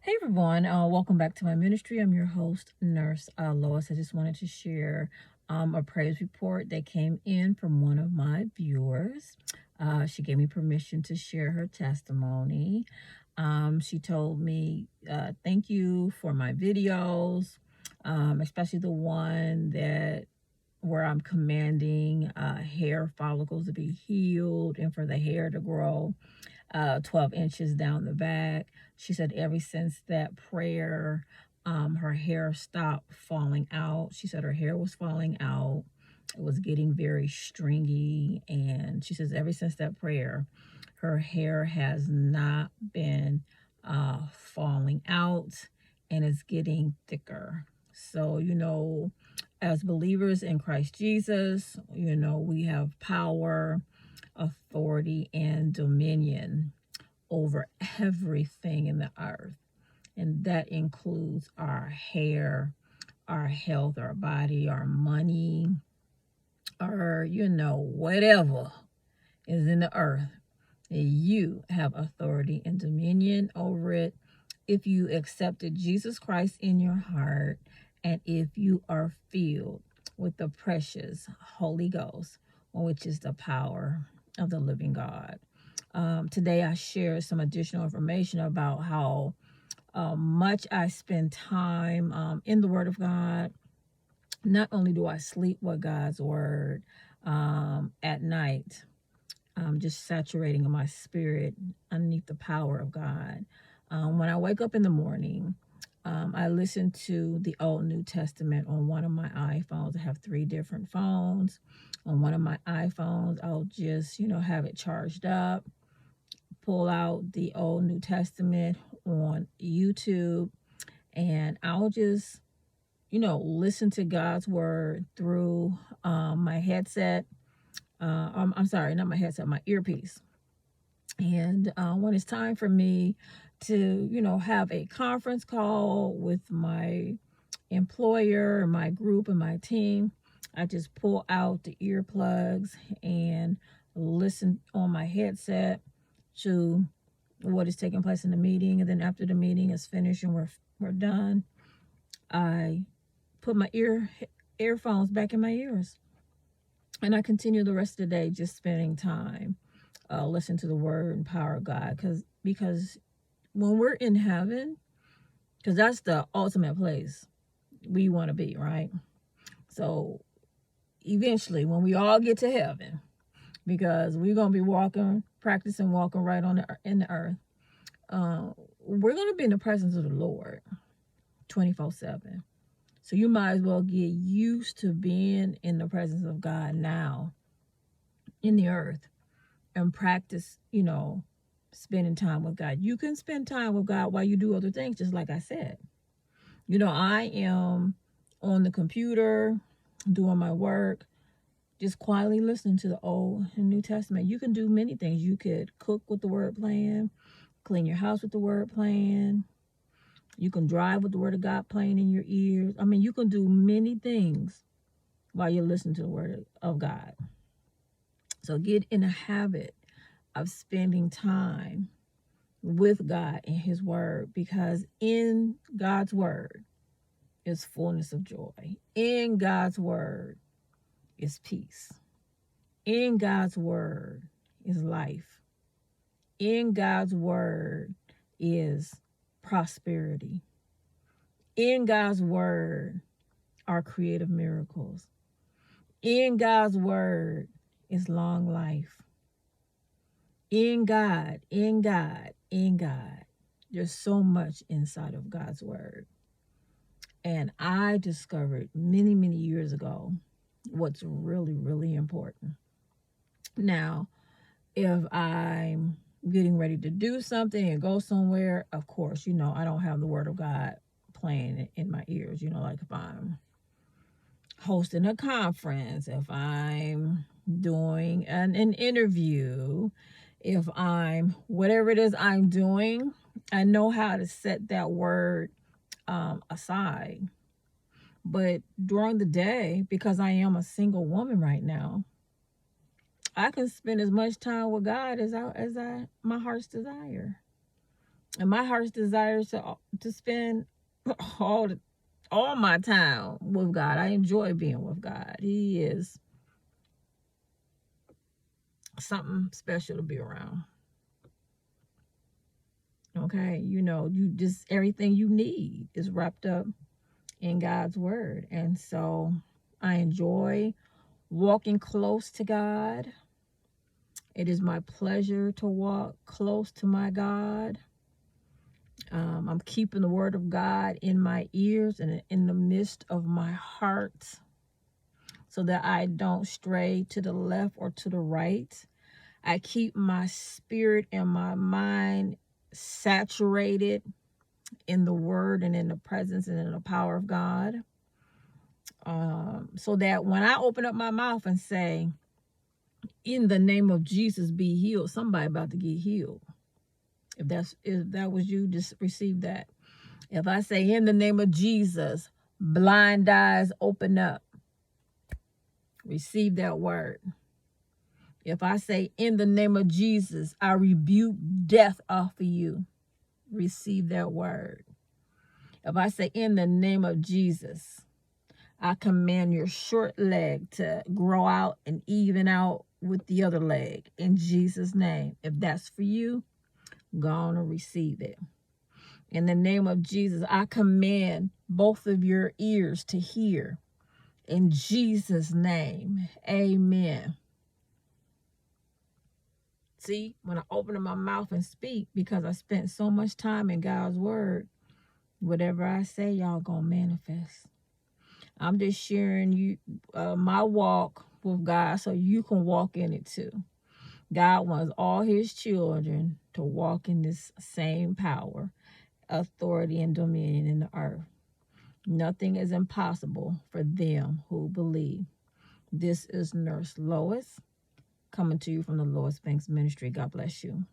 Hey everyone, welcome back to my ministry. I'm your host, Nurse Lois. I just wanted to share a praise report that came in from one of my viewers. She gave me permission to share her testimony. She told me, thank you for my videos, especially the one that where I'm commanding hair follicles to be healed and for the hair to grow 12 inches down the back. She said ever since that prayer, her hair stopped falling out. She said her hair was falling out. It was getting very stringy. And she says ever since that prayer, her hair has not been falling out and it's getting thicker. So, as believers in Christ Jesus, we have power, authority, and dominion over everything in the earth. And that includes our hair, our health, our body, our money, or, whatever is in the earth. You have authority and dominion over it if you accepted Jesus Christ in your heart and if you are filled with the precious Holy Ghost, which is the power of the living God. Today I share some additional information about how much I spend time in the Word of God. Not only do I sleep with God's Word at night, just saturating in my spirit underneath the power of God. When I wake up in the morning, I listen to the Old New Testament on one of my iPhones. I have 3 different phones. On one of my iPhones, I'll just, have it charged up, pull out the Old New Testament on YouTube, and I'll just, listen to God's word through my headset. I'm sorry, not my headset, my earpiece. And when it's time for me to, have a conference call with my employer, my group, and my team, I just pull out the earplugs and listen on my headset to what is taking place in the meeting. And then after the meeting is finished and we're done, I put my earphones back in my ears. And I continue the rest of the day just spending time listening to the word and power of God. Because when we're in heaven, because that's the ultimate place we want to be, right? So eventually, when we all get to heaven, because we're going to be practicing walking right in the earth, we're going to be in the presence of the Lord 24/7. So you might as well get used to being in the presence of God now in the earth and practice, spending time with God. You can spend time with God while you do other things, just like I said. I am on the computer doing my work, just quietly listening to the Old and New Testament. You can do many things. You could cook with the word playing, clean your house with the word playing. You can drive with the word of God playing in your ears. I mean, you can do many things while you're listening to the word of God. So get in a habit of spending time with God and his word, because in God's word is fullness of joy. In God's word is peace. In God's word is life. In God's word is prosperity. In God's word are creative miracles. In God's word is long life. In God, in God, in God. There's so much inside of God's word. And I discovered many, many years ago what's really, really important. Now, if I'm getting ready to do something and go somewhere, of course, I don't have the word of God playing in my ears. Like if I'm hosting a conference, if I'm doing an interview, if I'm whatever it is I'm doing, I know how to set that word aside. But during the day, because I am a single woman right now, I can spend as much time with God as my heart's desire. And my heart's desire to spend all my time with God. I enjoy being with God. He is something special to be around. Okay, you just everything you need is wrapped up in God's word. And so I enjoy walking close to God. It is my pleasure to walk close to my God. I'm keeping the word of God in my ears and in the midst of my heart so that I don't stray to the left or to the right. I keep my spirit and my mind saturated in the word and in the presence and in the power of God. So that when I open up my mouth and say, in the name of Jesus, be healed, somebody about to get healed. If that was you, just receive that. If I say, in the name of Jesus, blind eyes open up, receive that word. If I say, in the name of Jesus, I rebuke death off of you, receive that word. If I say, in the name of Jesus, I command your short leg to grow out and even out with the other leg, in Jesus' name. If that's for you, go on and receive it. In the name of Jesus, I command both of your ears to hear. In Jesus' name, amen. See, when I open up my mouth and speak, because I spent so much time in God's word, whatever I say, y'all gonna manifest. I'm just sharing you my walk with God so you can walk in it too. God wants all his children to walk in this same power, authority, and dominion in the earth. Nothing is impossible for them who believe. This is Nurse Lois coming to you from the Lois Banks Ministry. God bless you.